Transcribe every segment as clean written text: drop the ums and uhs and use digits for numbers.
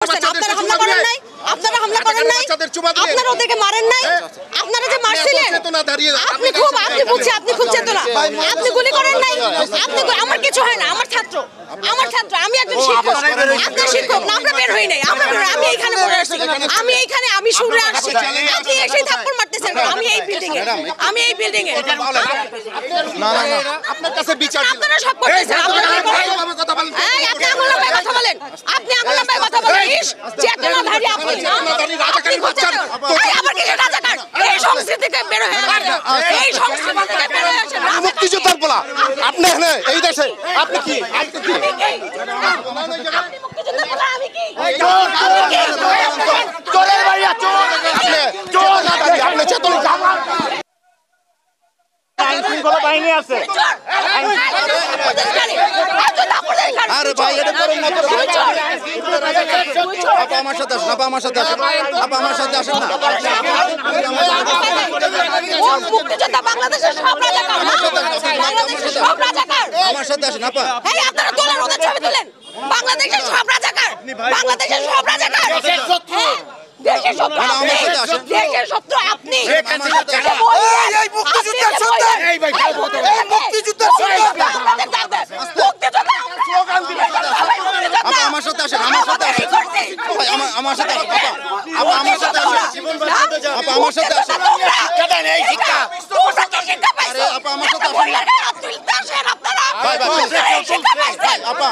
আপনারা হামলা করেন নাই, আপনারা হামলা করেন নাই, আপনারা ওদেরকে মারেন নাই, আপনারা যে মারছিলেন আপনি খুব চেতনা, আপনি গুলি করেন নাই, আপনি আমার কিছু হয় না, আমার ছাত্র আমি একজন শিক্ষক, আপনার শিক্ষক না, আমরা বের হই নাই, আমি এইখানে পড়ে আসছি, আমি শুনে আসছি, আপনি এসেই থাপ্পড় মারতেছেন, আমি এই বিল্ডিং এ না আপনার কাছে বিচার আপনারা সব করতেছেন, কথা বলেন, আপনি আঙুল লম্বায় কথা বলেন, চেতনাধারী আপনি আবার কি রাজাকার, এই সংস্কৃতি থেকে বের হয়ে আসেন, মুক্তিযোদ্ধার বলা আপনি এখানে এই দেশে আপনি কি আপনি চেতনা আইন শৃঙ্খলা বাহিনী আছে আরে ভাই এটা করেন না আপা আমার সাথে আসেন আপা আমার সাথে আসেন আপা আমার সাথে আসেন না মুক্তিযোদ্ধা বাংলাদেশের সব রাজাকার, আমার সাথে আসেন আপা এই আপনারা তোলেন ওদের ছবি তোলেন, বাংলাদেশের সব রাজাকার, দেশের শত্রু, দেশের শত্রু আপনি, এই মুক্তিযুদ্ধের সন্তান, এই মুক্তিযুদ্ধের সন্তান, স্লোগান দিবেন, আপা আমার সাথে আসেন আমার সাথে আসেন আপা আমার সাথে আসেন আপা আমার সাথে আসেন কেন এই শিক্ষা আরে আপা আমার সাথে আসেন ভাই আপা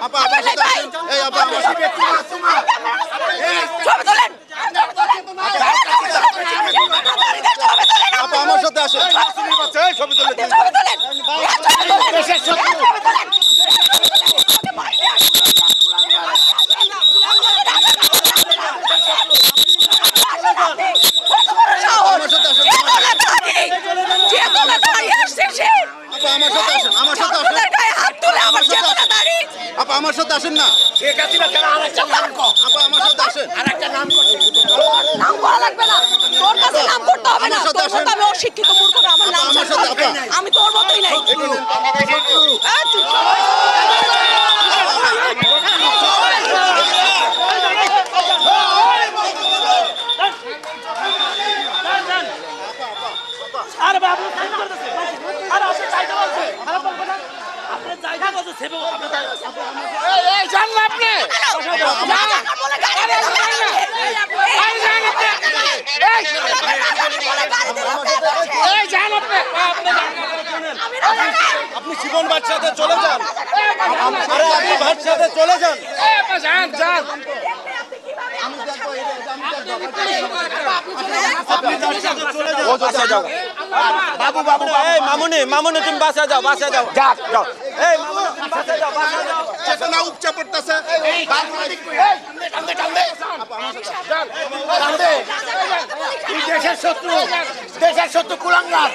আপা আমার সাথে আসেন এই আপা আমার সাথে ছবি তোলেন, আপা আমার সাথে আসেন ছবি তুলে আপা আমার সাথে আসেন না আপা আমার সাথে আসেন নাম বলা লাগবে না, তোর কাছে নাম করতে হবে না, তোর মতো আমি অশিক্ষিত মূর্খ না, আমার নাম আমি তোর মতোই নাই। আরে বাবু আরে আপনি চাইতে বলছে আরে বলবো না আপনি চাইতে বলছে সেব এই জানলে আপনি আপনি জীবন বাচ্চাতে চলে যান আরে আপনি বাচ্চাতে চলে যান যান বাবু বাবু এই মামুনি তুমি বাসা যাও যাও এই মামুনি তুমি বাসা যাও চেতনা উপচে পড়তেছে দেশের শত্রু কুলাঙ্গার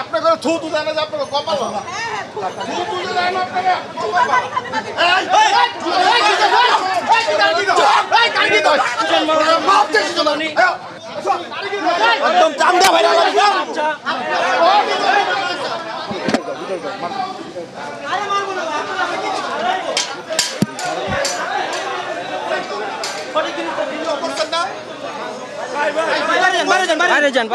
আপনাকে থুতু দেয় না যে আপনাকে কপাল থুতু দেয় না একদম চান্দা ভাইরা বাইরে যান